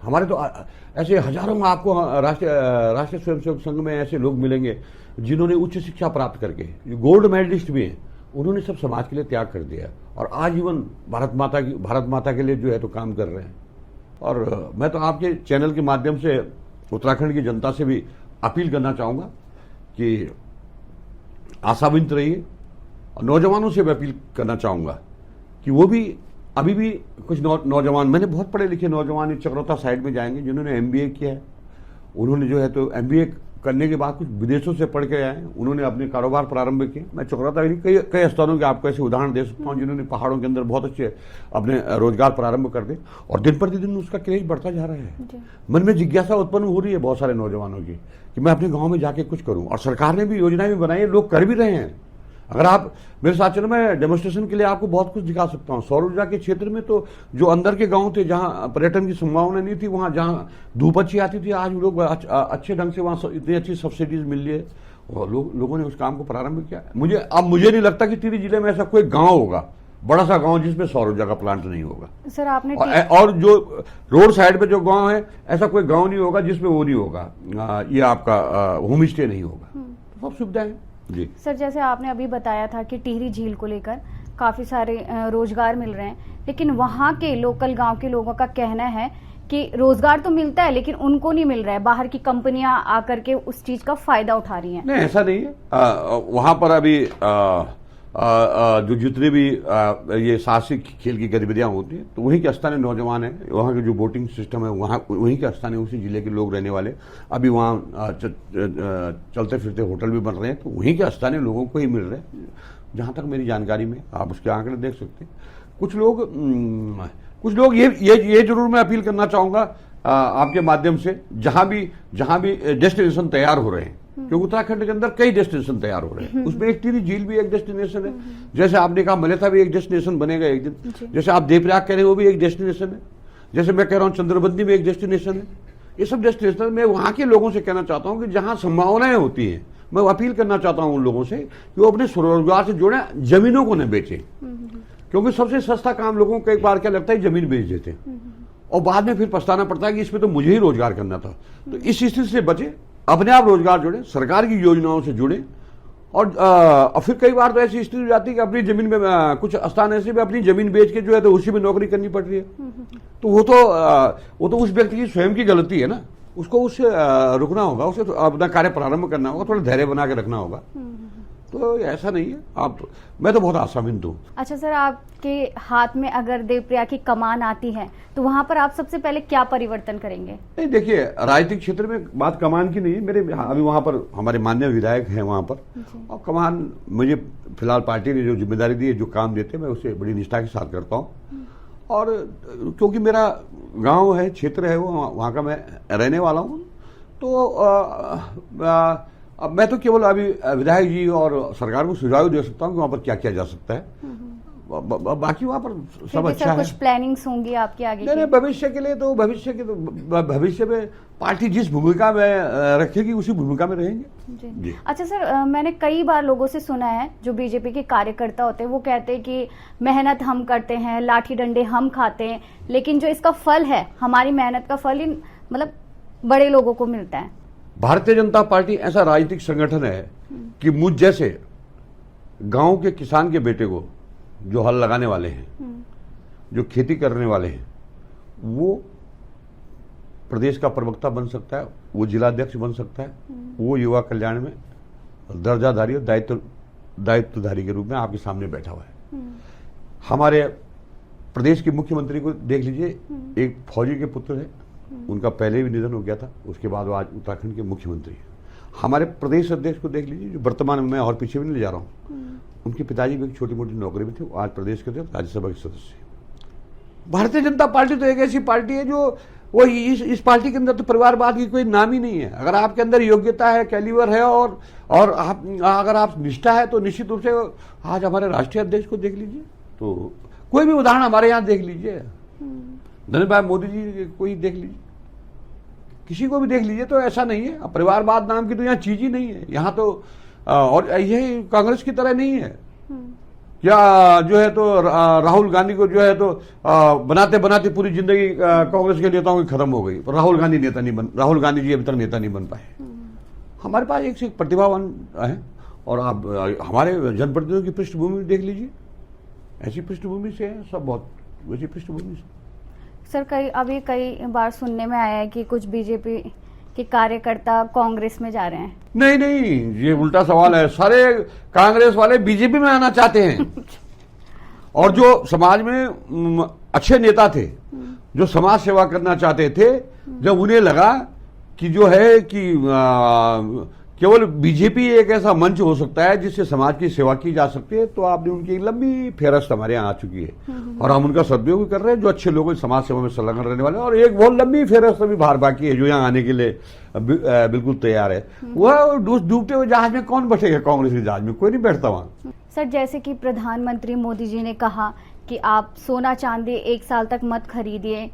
हमारे तो ऐसे हजारों आपको राष्ट्रीय स्वयंसेवक संघ में ऐसे लोग मिलेंगे जिन्होंने उच्च शिक्षा प्राप्त करके गोल्ड मेडलिस्ट भी हैं, उन्होंने सब समाज के लिए त्याग कर दिया और आजीवन भारत माता के लिए जो है तो काम कर रहे हैं। और मैं तो आपके चैनल के माध्यम से उत्तराखंड की जनता से भी अपील करना चाहूंगा कि आशावादी रहिए, और नौजवानों से भी अपील करना चाहूंगा कि वो भी, अभी भी कुछ नौजवान, मैंने बहुत पढ़े लिखे नौजवान चक्रोता साइड में जाएंगे जिन्होंने MBA किया है, उन्होंने जो है तो MBA करने के बाद कुछ विदेशों से पढ़ के आए, उन्होंने अपने कारोबार प्रारंभ किए। मैं चुकराता कई कई स्थानों के आपको ऐसे उदाहरण दे सकता हूँ जिन्होंने पहाड़ों के अंदर बहुत अच्छे अपने रोजगार प्रारंभ कर दिए और दिन प्रतिदिन उसका क्रेज बढ़ता जा रहा है। मन में जिज्ञासा उत्पन्न हो रही है बहुत सारे नौजवानों की कि मैं अपने गाँव में जाके कुछ करूँ, और सरकार ने भी योजनाएं भी बनाई है, लोग कर भी रहे हैं। अगर आप मेरे साथ चलो, मैं डेमोन्स्ट्रेशन के लिए आपको बहुत कुछ दिखा सकता हूँ। सौर ऊर्जा के क्षेत्र में तो जो अंदर के गांव थे जहाँ पर्यटन की संभावना नहीं थी, वहाँ जहाँ धूप अच्छी आती थी, आज लोग अच्छे ढंग से वहाँ इतनी अच्छी सब्सिडीज मिल रही है और लोगों ने उस काम को प्रारंभ किया। मुझे नहीं लगता कि टिहरी जिले में ऐसा कोई गाँव होगा, बड़ा सा गांव, जिसमें सौर ऊर्जा का प्लांट नहीं होगा। सर आपने और जो रोड साइड पे जो गांव है, ऐसा कोई गांव नहीं होगा जिसमें वो नहीं होगा, ये आपका होम स्टे नहीं होगा। सब सुविधाएं जी। सर जैसे आपने अभी बताया था कि टिहरी झील को लेकर काफी सारे रोजगार मिल रहे हैं, लेकिन वहाँ के लोकल गांव के लोगों का कहना है कि रोजगार तो मिलता है लेकिन उनको नहीं मिल रहा है, बाहर की कंपनियां आकर के उस चीज का फायदा उठा रही हैं। नहीं, ऐसा नहीं है। वहां पर अभी जो जितने भी ये साहसिक खेल की गतिविधियां होती हैं, तो वहीं के स्थानीय नौजवान हैं, वहाँ के जो बोटिंग सिस्टम है वहाँ वहीं के स्थानीय उसी जिले के लोग रहने वाले, अभी वहाँ चलते फिरते होटल भी बन रहे हैं, तो वहीं के स्थानीय लोगों को ही मिल रहे हैं। जहाँ तक मेरी जानकारी में, आप उसके आंकड़े देख सकते हैं। कुछ लोग ये जरूर मैं अपील करना चाहूँगा आपके माध्यम से, जहाँ भी डेस्टिनेशन तैयार हो रहे हैं, क्योंकि उत्तराखंड के अंदर कई डेस्टिनेशन तैयार हो रहे हैं, उसमें एक टिहरी झील भी एक डेस्टिनेशन है। जैसे आपने कहा मलेथा भी एक डेस्टिनेशन बनेगा एक दिन, जैसे आप देवप्रयाग कह रहे हैं वो भी एक डेस्टिनेशन है, जैसे मैं कह रहा हूँ चंद्रबंदी में एक डेस्टिनेशन है। ये सब डेस्टिनेशन मैं वहाँ के लोगों से कहना चाहता हूँ कि जहाँ संभावनाएं होती हैं, मैं अपील करना चाहता हूँ उन लोगों से कि वो अपने स्वरोजगार से जुड़े, जमीनों को न बेचें, क्योंकि सबसे सस्ता काम लोगों को एक बार क्या लगता है, जमीन बेच देते हैं और बाद में फिर पछताना पड़ता है कि इसमें तो मुझे ही रोजगार करना था। तो इस स्थिति से बचे, अपने आप रोजगार जुड़े, सरकार की योजनाओं से जुड़े, और फिर कई बार तो ऐसी स्थिति हो जाती है कि अपनी जमीन में कुछ स्थान ऐसे भी अपनी जमीन बेच के जो है तो उसी में नौकरी करनी पड़ रही है। तो वो तो उस व्यक्ति की स्वयं की गलती है ना, उसको उससे रुकना होगा, उसे तो अपना कार्य प्रारंभ करना होगा, थोड़ा धैर्य बना के रखना होगा। तो ऐसा नहीं है, मैं तो बहुत आशावादी हूँ। अच्छा सर, आपके हाथ में अगर देवप्रयाग की कमान आती है तो वहां पर आप सबसे पहले क्या परिवर्तन करेंगे? नहीं, देखिए, राजनीतिक क्षेत्र में बात कमान की नहीं है। मेरे अभी वहाँ पर हमारे माननीय विधायक हैं वहाँ पर, और कमान मुझे फिलहाल पार्टी ने जो जिम्मेदारी दी है, जो काम देते हैं, मैं उसे बड़ी निष्ठा के साथ करता हूँ। और क्योंकि मेरा गाँव है, क्षेत्र है वो, वहाँ का मैं रहने वाला हूँ, तो अब मैं तो केवल अभी विधायक जी और सरकार को सुझाव दे सकता हूँ कि वहाँ पर क्या किया जा सकता है। बाकी वहाँ पर सब अच्छा है। कुछ प्लानिंग्स होंगी आपकी आगे? नहीं, भविष्य के लिए तो भविष्य में पार्टी जिस भूमिका में रखेगी उसी भूमिका में रहेंगे जी। अच्छा सर, मैंने कई बार लोगों से सुना है, जो बीजेपी के कार्यकर्ता होते हैं वो कहते हैं कि मेहनत हम करते हैं, लाठी डंडे हम खाते हैं, लेकिन जो इसका फल है, हमारी मेहनत का फल ही मतलब बड़े लोगों को मिलता है। भारतीय जनता पार्टी ऐसा राजनीतिक संगठन है कि मुझ जैसे गांव के किसान के बेटे को, जो हल लगाने वाले हैं, जो खेती करने वाले हैं, वो प्रदेश का प्रवक्ता बन सकता है, वो जिलाध्यक्ष बन सकता है, वो युवा कल्याण में दर्जाधारी और दायित्वधारी के रूप में आपके सामने बैठा हुआ है। हमारे प्रदेश के मुख्यमंत्री को देख लीजिए, एक फौजी के पुत्र है, उनका पहले भी निधन हो गया था, उसके बाद वो आज उत्तराखंड के मुख्यमंत्री हैं। हमारे प्रदेश अध्यक्ष को देख लीजिए, जो वर्तमान में, मैं और पीछे भी नहीं ले जा रहा हूँ, उनके पिताजी भी एक छोटी मोटी नौकरी में थे, वो आज प्रदेश के थे, राज्यसभा के सदस्य। भारतीय जनता पार्टी तो एक ऐसी पार्टी है जो वो इस पार्टी के अंदर तो परिवारवाद की कोई नाम ही नहीं है। अगर आपके अंदर योग्यता है, कैलिबर है, और अगर आप निष्ठा है, तो निश्चित रूप से आज हमारे राष्ट्रीय अध्यक्ष को देख लीजिए, तो कोई भी उदाहरण हमारे यहाँ देख लीजिए, नरेंद्र भाई मोदी जी को ही देख लीजिए, किसी को भी देख लीजिए, तो ऐसा नहीं है। परिवारवाद नाम की तो यहाँ चीज ही नहीं है यहाँ तो। और यही कांग्रेस की तरह नहीं है, या जो है तो राहुल गांधी को जो है तो बनाते बनाते पूरी जिंदगी कांग्रेस के नेताओं की खत्म हो गई, राहुल गांधी राहुल गांधी जी अभी तक नेता नहीं बन पाए। हमारे पास एक से एक प्रतिभावान है, और आप हमारे जनप्रतिनिधियों की पृष्ठभूमि देख लीजिए, ऐसी पृष्ठभूमि से है सब, बहुत वैसी पृष्ठभूमि से। सर, कई बार सुनने में आया है कि कुछ बीजेपी के कार्यकर्ता कांग्रेस में जा रहे हैं। नहीं, ये उल्टा सवाल है। सारे कांग्रेस वाले बीजेपी में आना चाहते हैं, और जो समाज में अच्छे नेता थे, जो समाज सेवा करना चाहते थे, जब उन्हें लगा कि जो है कि केवल बीजेपी एक ऐसा मंच हो सकता है जिससे समाज की सेवा की जा सकती है। तो आपने उनकी लंबी फेहरिस्त हमारे यहाँ आ चुकी है और हम उनका सदुपयोग कर रहे हैं, जो अच्छे लोग समाज सेवा में संलग्न रहने वाले हैं। और एक बहुत लंबी फेहरिस्त अभी बाहर बाकी है जो यहाँ आने के लिए बिल्कुल तैयार है। वह डूबते हुए जहाज में कौन बैठेगा? कांग्रेस के जहाज में कोई नहीं बैठता वहां। सर, जैसे कि प्रधानमंत्री मोदी जी ने कहा कि आप सोना चांदी 1 साल तक मत खरीदिए,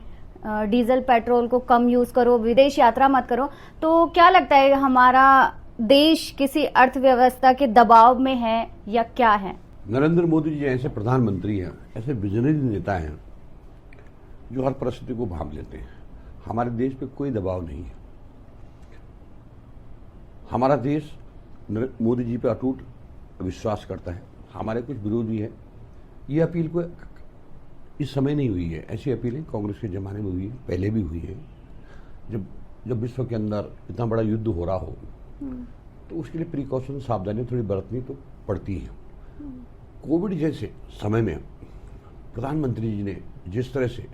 डीजल पेट्रोल को कम यूज करो, विदेश यात्रा मत करो, तो क्या लगता है हमारा देश किसी अर्थव्यवस्था के दबाव में है या क्या है? नरेंद्र मोदी जी ऐसे प्रधानमंत्री हैं, ऐसे विजनरी नेता हैं जो हर परिस्थिति को भांप लेते हैं। हमारे देश पे कोई दबाव नहीं है। हमारा देश मोदी जी पे अटूट विश्वास करता है। हमारे कुछ विरोधी हैं, ये अपील को इस समय नहीं हुई है, ऐसी अपीलें कांग्रेस के जमाने में हुई है, पहले भी हुई है। जब विश्व के अंदर इतना बड़ा युद्ध हो रहा हो तो उसके लिए प्रिकॉशन, सावधानी थोड़ी बरतनी तो पड़ती है। कोविड जैसे समय में प्रधानमंत्री जी ने जिस तरह से,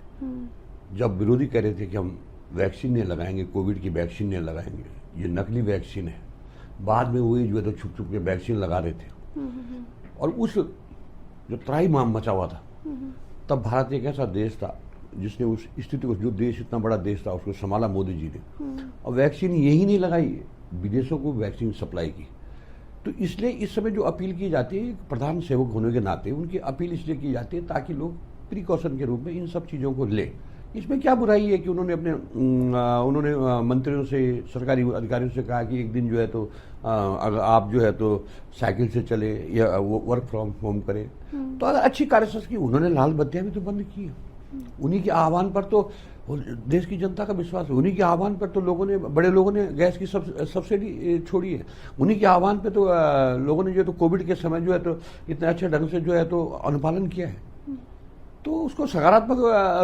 जब विरोधी कह रहे थे कि हम वैक्सीन नहीं लगाएंगे, कोविड की वैक्सीन नहीं लगाएंगे, ये नकली वैक्सीन है, बाद में वही जो है तो छुप छुप के वैक्सीन लगा रहे थे। और उस जो त्राही माम मचा हुआ था, तब भारत एक ऐसा देश था जिसने उस स्थिति को, जो देश इतना बड़ा देश था, उसको संभाला मोदी जी ने। और वैक्सीन यही नहीं लगाई, विदेशों को वैक्सीन सप्लाई की। तो इसलिए इस समय जो अपील की जाती है, प्रधान सेवक होने के नाते उनकी अपील इसलिए की जाती है ताकि लोग प्रिकॉशन के रूप में इन सब चीज़ों को लें। इसमें क्या बुराई है कि उन्होंने मंत्रियों से, सरकारी अधिकारियों से कहा कि एक दिन जो है तो अगर आप जो है तो साइकिल से चले या वर्क फ्रॉम होम करें, तो अगर अच्छी कार्यशैली की। उन्होंने लाल बत्तियां भी तो बंद की है। उन्हीं के आह्वान पर तो देश की जनता का विश्वास है। उन्हीं के आह्वान पर तो बड़े लोगों ने गैस की सब्सिडी छोड़ी है। उन्हीं के आह्वान पर तो लोगों ने जो है तो कोविड के समय जो है तो इतने अच्छे ढंग से जो है तो अनुपालन किया है। तो उसको सकारात्मक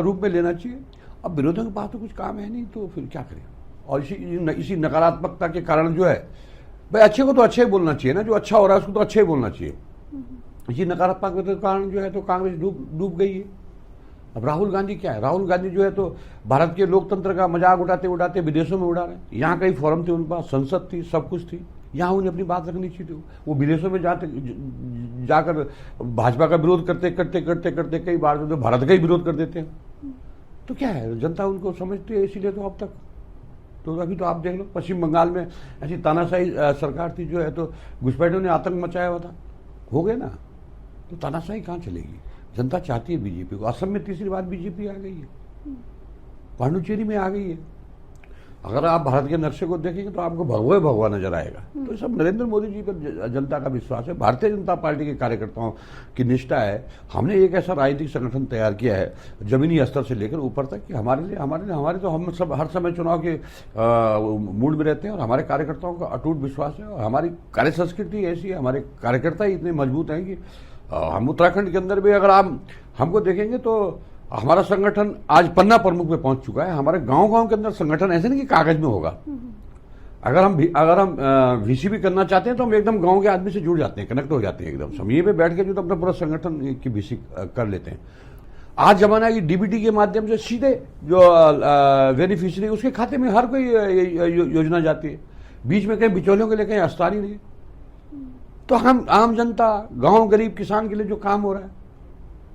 रूप में लेना चाहिए। अब विरोधियों के पास तो कुछ काम है नहीं, तो फिर क्या करें? और इसी नकारात्मकता के कारण जो है, भाई अच्छे को तो अच्छे ही बोलना चाहिए ना, जो अच्छा हो रहा है उसको तो अच्छे ही बोलना चाहिए। इसी नकारात्मकता के कारण जो है तो कांग्रेस डूब गई है। अब राहुल गांधी क्या है? राहुल गांधी जो है तो भारत के लोकतंत्र का मजाक उड़ाते उड़ाते विदेशों में उड़ा रहे हैं। यहाँ कई फोरम थे, उनके पास संसद थी, सब कुछ थी, यहाँ उन्हें अपनी बात रखनी चाहिए थी। वो विदेशों में जाकर भाजपा का विरोध करते कई बार तो भारत का ही विरोध कर देते हैं। तो क्या है, जनता उनको समझती है, इसीलिए तो अब तक। तो अभी तो आप देख लो, पश्चिम बंगाल में ऐसी तानाशाही सरकार थी, जो है तो घुसपैठियों ने आतंक मचाया हुआ था, हो गए ना। तो तानाशाही कहाँ चलेगी? जनता चाहती है बीजेपी को। असम में तीसरी बार बीजेपी आ गई है, पांडुचेरी में आ गई है। अगर आप भारत के नक्शे को देखेंगे तो आपको भगवा नजर आएगा। तो सब नरेंद्र मोदी जी पर जनता का विश्वास है, भारतीय जनता पार्टी के कार्यकर्ताओं की निष्ठा है। हमने एक ऐसा राजनीतिक संगठन तैयार किया है, जमीनी स्तर से लेकर ऊपर तक, कि हमारे तो हम सब हर समय चुनाव के मूड में रहते हैं। और हमारे कार्यकर्ताओं का अटूट विश्वास है, और हमारी कार्य संस्कृति ऐसी है, हमारे कार्यकर्ता ही इतने मजबूत हैं कि हम उत्तराखंड के अंदर भी अगर आप हमको देखेंगे तो हमारा संगठन आज पन्ना प्रमुख में पहुंच चुका है। हमारे गांव के अंदर संगठन ऐसे नहीं कि कागज में होगा। अगर हम वीसीबी करना चाहते हैं तो हम एकदम गांव के आदमी से जुड़ जाते हैं, कनेक्ट हो जाते हैं एकदम समय पे बैठ के, जो तो अपना पूरा संगठन की वीसी कर लेते हैं। आज जमाना है कि डीबीटी के माध्यम से सीधे जो बेनिफिशियरी, उसके खाते में हर कोई योजना जाती है। बीच में कहीं बिचौलियों के लिए कहीं अस्तारी नहीं। तो हम आम जनता, गांव गरीब किसान के लिए जो काम हो रहा है,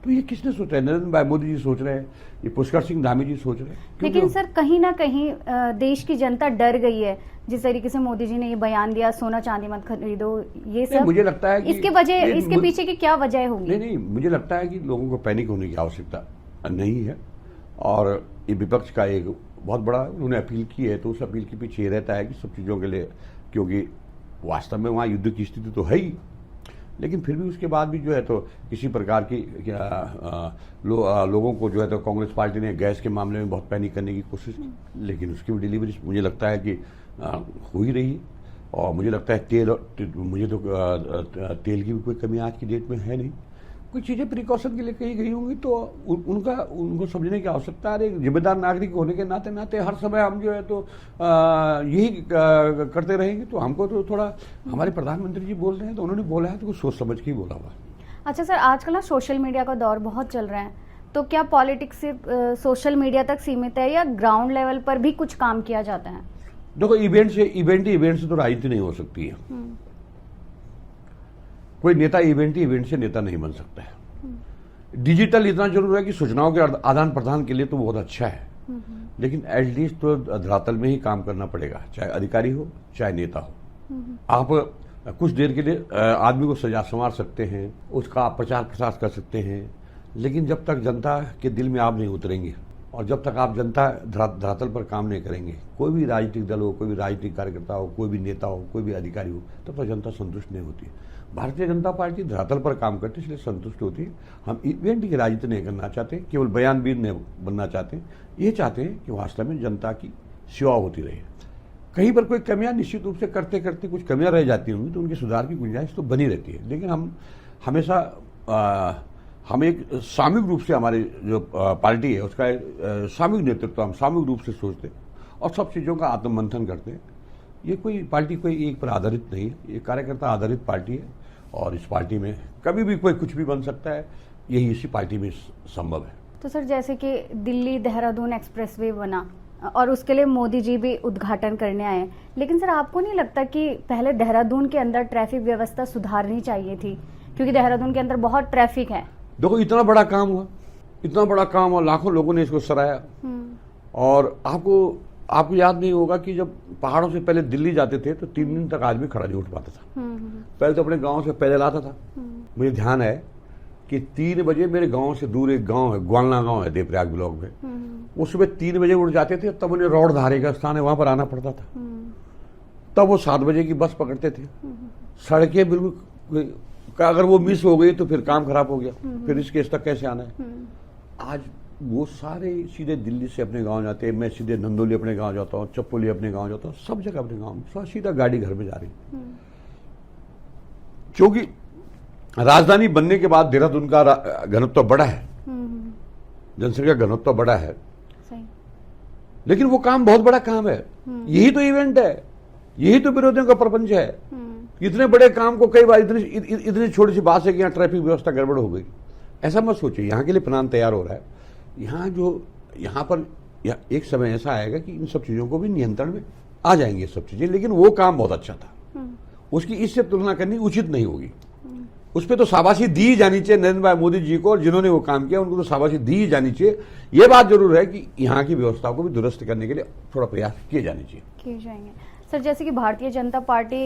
तो ये किसने सोचा है? नरेंद्र भाई मोदी जी सोच रहे हैं, ये पुष्कर सिंह धामी जी सोच रहे हैं। लेकिन सर, कहीं ना कहीं देश की जनता डर गई है, जिस तरीके से मोदी जी ने ये बयान दिया, सोना चांदी मत खरीदो, ये सब मुझे लगता है कि इसके पीछे की क्या वजह होगी? नहीं, मुझे लगता है कि लोगों को पैनिक होने की आवश्यकता नहीं है। और ये विपक्ष का एक बहुत बड़ा, उन्होंने अपील की है, तो उस अपील के पीछे ये रहता है कि सब चीज़ों के लिए, क्योंकि वास्तव में वहाँ युद्ध की स्थिति तो है ही, लेकिन फिर भी उसके बाद भी जो है तो किसी प्रकार की लोगों को जो है तो कांग्रेस पार्टी ने गैस के मामले में बहुत पैनिक करने की कोशिश की, लेकिन उसकी भी डिलीवरी मुझे लगता है कि हो ही रही है। और मुझे लगता है तेल की भी कोई कमी आज की डेट में है नहीं। कुछ चीज़ें प्रिकॉशन के लिए कही गई होंगी, तो उनको समझने की आवश्यकता है। एक जिम्मेदार नागरिक होने के नाते हर समय हम जो है तो यही करते रहेंगे, तो हमको तो थोड़ा, हमारे प्रधानमंत्री जी बोल रहे हैं तो उन्होंने बोला है तो कुछ सोच समझ के ही बोला हुआ। अच्छा सर, आजकल ना सोशल मीडिया का दौर बहुत चल रहा है, तो क्या पॉलिटिक्स सिर्फ सोशल मीडिया तक सीमित है या ग्राउंड लेवल पर भी कुछ काम किया जाता है? देखो, इवेंट से तो राजनीति नहीं हो सकती है। कोई नेता इवेंट से नेता नहीं बन सकता है। डिजिटल इतना जरूर है कि सूचनाओं के आदान प्रदान के लिए तो बहुत अच्छा है, लेकिन एटलीस्ट तो धरातल में ही काम करना पड़ेगा, चाहे अधिकारी हो चाहे नेता हो। आप कुछ देर के लिए आदमी को सजा संवार सकते हैं, उसका आप प्रचार प्रसार कर सकते हैं, लेकिन जब तक जनता के दिल में आप नहीं उतरेंगे और जब तक आप जनता धरातल पर काम नहीं करेंगे, कोई भी राजनीतिक दल हो, कोई भी राजनीतिक कार्यकर्ता हो, कोई भी नेता हो, कोई भी अधिकारी हो, तब तक जनता संतुष्ट नहीं होती है। भारतीय जनता पार्टी धरातल पर काम करती है, इसलिए संतुष्ट होती है। हम इवेंट की राजनीति नहीं करना चाहते, केवल बयानबीर नहीं बनना चाहते, ये चाहते हैं कि वास्तव में जनता की सेवा होती रहे। कहीं पर कोई कमियां निश्चित रूप से करते करते कुछ कमियां रह जाती होंगी, तो उनके सुधार की गुंजाइश तो बनी रहती है, लेकिन हम हमेशा हम एक सामूहिक रूप से, हमारी जो पार्टी है उसका सामूहिक नेतृत्व हम सामूहिक रूप से सोचते हैं और सब चीज़ों का आत्ममंथन करते हैं। ये कोई पार्टी कोई एक पर आधारित नहीं है, ये कार्यकर्ता आधारित पार्टी है और इस पार्टी में कभी भी कोई कुछ भी बन सकता है, यही इसी पार्टी में संभव है। तो सर, जैसे कि दिल्ली देहरादून एक्सप्रेसवे बना और उसके लिए मोदी जी भी उद्घाटन करने आए हैं, लेकिन सर आपको नहीं लगता कि पहले देहरादून के अंदर ट्रैफिक व्यवस्था सुधारनी चाहिए थी, क्योंकि देहरादून के अंदर बहुत ट्रैफिक है। देखो, इतना बड़ा काम हुआ, लाखों लोगों ने इसको सराहा और आपको याद नहीं होगा कि जब पहाड़ों से पहले दिल्ली जाते थे तो 3 दिन तक आदमी खड़ा नहीं उठ पाता था। पहले तो अपने गांव से पैदल आता था। मुझे ध्यान है कि 3 बजे मेरे गांव से दूर एक गांव है, ग्वालना गांव है देवप्रयाग ब्लॉक में, वो सुबह 3 बजे उठ जाते थे, तब उन्हें रौड़ धारे का स्थान है वहां पर आना पड़ता था। तब वो 7 बजे की बस पकड़ते थे। सड़कें बिल्कुल, अगर वो मिस हो गई तो फिर काम खराब हो गया, फिर इस केस तक कैसे आना है। आज वो सारे सीधे दिल्ली से अपने गांव जाते हैं, मैं सीधे नंदोली अपने गांव जाता हूँ, चप्पोली अपने गांव जाता हूँ, सब जगह अपने गांव, सीधा गाड़ी घर में जा रही। क्योंकि राजधानी बनने के बाद देहरादून का घनत्व बड़ा है, जनसंख्या घनत्व बड़ा है, लेकिन वो काम बहुत बड़ा काम है। यही तो इवेंट है, यही तो विरोधियों का प्रपंच है। इतने बड़े काम को कई बार इतनी छोटी सी बात है कि यहाँ ट्रैफिक व्यवस्था गड़बड़ हो गई, ऐसा मत सोचिए। यहाँ के लिए प्लान तैयार हो रहा है। यहाँ पर एक समय ऐसा आएगा कि इन सब चीजों को भी नियंत्रण में आ जाएंगे सब चीजें, लेकिन वो काम बहुत अच्छा था, उसकी इससे तुलना करनी उचित नहीं होगी। उस पर तो शाबाशी दी जानी चाहिए नरेंद्र भाई मोदी जी को, और जिन्होंने वो काम किया उनको तो शाबाशी दी जानी चाहिए। ये बात जरूर है कि यहाँ की व्यवस्था को भी दुरुस्त करने के लिए थोड़ा प्रयास किए जाने चाहिए। किए जाएंगे। सर, जैसे कि भारतीय जनता पार्टी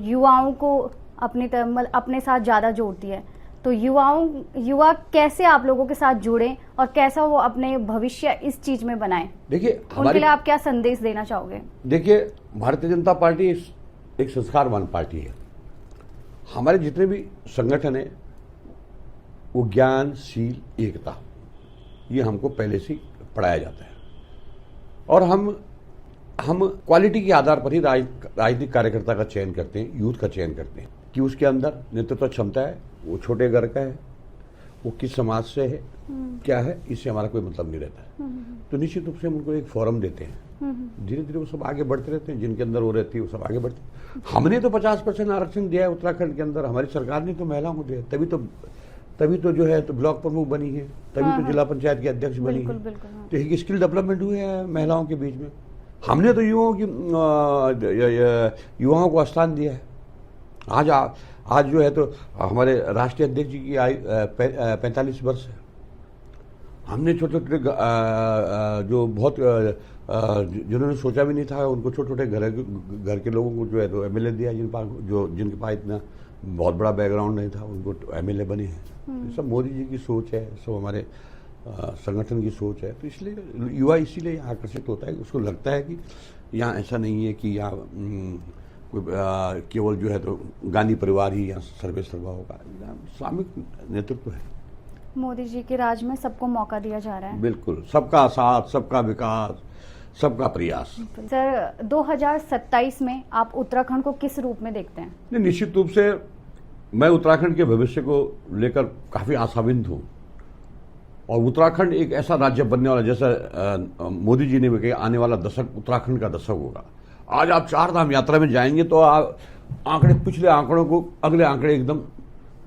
युवाओं को अपने साथ ज्यादा जोड़ती है, तो युवा कैसे आप लोगों के साथ जुड़े और कैसा वो अपने भविष्य इस चीज में बनाए? देखिए, उनके लिए आप क्या संदेश देना चाहोगे? देखिए, भारतीय जनता पार्टी एक संस्कारवान पार्टी है। हमारे जितने भी संगठन है वो ज्ञान, शील, एकता, ये हमको पहले से पढ़ाया जाता है और हम क्वालिटी के आधार पर ही राजनीतिक कार्यकर्ता का चयन करते हैं, यूथ का चयन करते हैं कि उसके अंदर नेतृत्व क्षमता है, वो छोटे घर का है, वो किस समाज से है, क्या है, इससे हमारा कोई मतलब नहीं रहता है। तो निश्चित रूप से हम उनको एक फोरम देते हैं, धीरे धीरे वो सब आगे बढ़ते रहते हैं, जिनके अंदर वो रहती है वो सब आगे बढ़ते हैं। हमने तो 50% आरक्षण दिया है उत्तराखंड के अंदर, हमारी सरकार ने तो महिलाओं को दिया, तभी तो जो है तो ब्लॉक प्रमुख बनी है, तभी तो जिला पंचायत के अध्यक्ष बनी है। तो एक स्किल डेवलपमेंट हुए है महिलाओं के बीच में। हमने तो युवाओं को स्थान दिया है। आज जो है तो हमारे राष्ट्रीय अध्यक्ष जी की आयु 45 वर्ष है। हमने छोटे छोटे जो बहुत जिन्होंने सोचा भी नहीं था, उनको छोटे छोटे घर के लोगों को जो है तो एमएलए दिया, जिनके पास इतना बहुत बड़ा बैकग्राउंड नहीं था, उनको एमएलए बने हैं। सब मोदी जी की सोच है, सब हमारे संगठन की सोच है। तो इसलिए युवा इसीलिए आकर्षित होता है, उसको लगता है कि यहाँ ऐसा नहीं है कि यहाँ केवल जो है तो गांधी परिवार ही यहाँ सर्वेसर्वा होगा, सामूहिक नेतृत्व है। मोदी जी के राज में सबको मौका दिया जा रहा है। बिल्कुल, सबका साथ, सबका विकास, सबका प्रयास। सर, 2027 में आप उत्तराखंड को किस रूप में देखते हैं? निश्चित रूप से मैं उत्तराखंड के भविष्य को लेकर काफी आशावादी हूँ और उत्तराखंड एक ऐसा राज्य बनने वाला, जैसा मोदी जी ने भी कहा, आने वाला दशक उत्तराखंड का दशक होगा। आज आप 4 धाम यात्रा में जाएंगे तो आप पिछले आंकड़ों को, अगले आंकड़े एकदम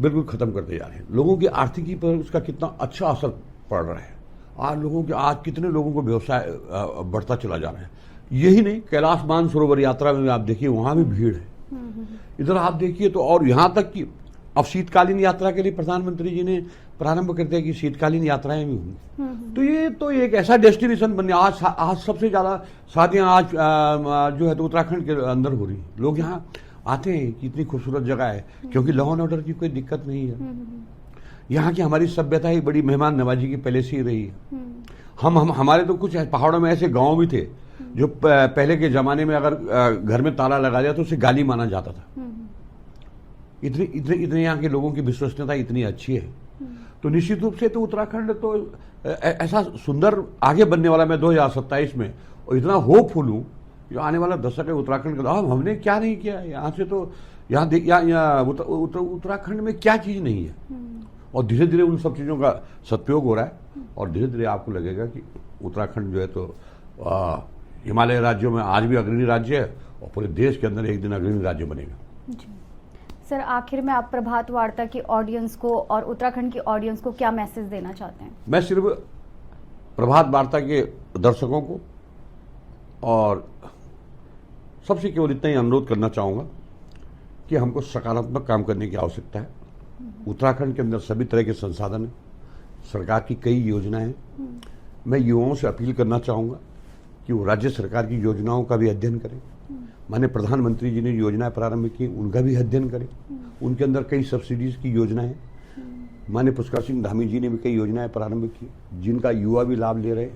बिल्कुल खत्म करते जा रहे हैं। लोगों की आर्थिकी पर उसका कितना अच्छा असर पड़ रहा है। आज कितने लोगों को व्यवसाय बढ़ता चला जा रहा है। यही नहीं, कैलाश मानसरोवर यात्रा में आप देखिए वहां भी भीड़ है। इधर आप देखिए तो, और यहां तक कि अब शीतकालीन यात्रा के लिए प्रधानमंत्री जी ने प्रारंभ कर दिया कि शीतकालीन यात्राएं भी होंगी। तो ये तो एक ऐसा डेस्टिनेशन बन गया। आज सबसे ज्यादा शादियां आज जो है तो उत्तराखंड के अंदर हो रही है। लोग यहाँ आते हैं कि इतनी खूबसूरत जगह है, क्योंकि लॉ एंड ऑर्डर की कोई दिक्कत नहीं है। यहाँ की हमारी सभ्यता ही बड़ी मेहमान नवाजी की पहले से ही रही है। हमारे तो कुछ पहाड़ों में ऐसे गांव भी थे जो पहले के जमाने में अगर घर में ताला लगा दिया तो उसे गाली माना जाता था। इतने यहाँ के लोगों की विश्वसनीयता इतनी अच्छी है। तो निश्चित रूप से तो उत्तराखंड तो ऐसा सुंदर आगे बनने वाला, मैं 2027 में और इतना होपफुल हूँ जो आने वाला दशक है उत्तराखंड का। हमने क्या नहीं किया यहाँ से, तो यहाँ उत्तराखंड में क्या चीज नहीं है, और धीरे धीरे उन सब चीजों का सदुपयोग हो रहा है। और धीरे धीरे आपको लगेगा कि उत्तराखंड जो है तो हिमालय राज्यों में आज भी अग्रणी राज्य है और पूरे देश के अंदर एक दिन अग्रणी राज्य बनेगा। जी सर, आखिर में आप प्रभात वार्ता की ऑडियंस को और उत्तराखंड की ऑडियंस को क्या मैसेज देना चाहते हैं? मैं सिर्फ प्रभात वार्ता के दर्शकों को और सबसे केवल इतना ही अनुरोध करना चाहूंगा कि हमको सकारात्मक काम करने की आवश्यकता है। उत्तराखंड के अंदर सभी तरह के संसाधन हैं, सरकार की कई योजनाएं हैं। मैं युवाओं से अपील करना चाहूंगा कि वो राज्य सरकार की योजनाओं का भी अध्ययन करें। माननीय प्रधानमंत्री जी ने योजनाएं प्रारंभ की, उनका भी अध्ययन करें। उनके अंदर कई सब्सिडीज की योजनाएं हैं। माननीय पुष्कर सिंह धामी जी ने भी कई योजनाएं प्रारंभ की जिनका युवा भी लाभ ले रहे,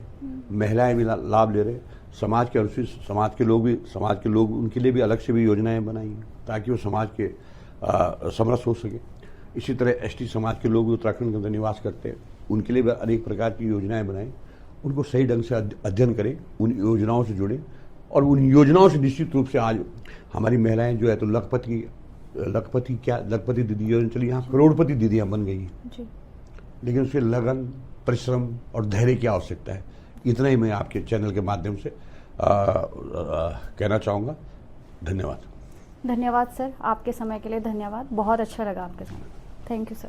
महिलाएं भी लाभ ले रहे, समाज के अनुसूचित समाज के लोग उनके लिए भी अलग से भी योजनाएं बनाई हैं ताकि वो समाज के समरस हो सके। इसी तरह एसटी समाज के लोग भी उत्तराखंड के अंदर निवास करते हैं, उनके लिए भी अनेक प्रकार की योजनाएं बनाएं। उनको सही ढंग से अध्ययन करें, उन योजनाओं से जुड़े, और उन योजनाओं से निश्चित रूप से आज हमारी महिलाएं जो है तो लखपति दीदी योजना चली, यहाँ करोड़पति दीदियां बन गई हैं। लेकिन उसके लगन, परिश्रम और धैर्य की आवश्यकता है। इतना ही मैं आपके चैनल के माध्यम से कहना चाहूँगा। धन्यवाद। धन्यवाद सर, आपके समय के लिए धन्यवाद। बहुत अच्छा लगा आपके साथ। Thank you sir.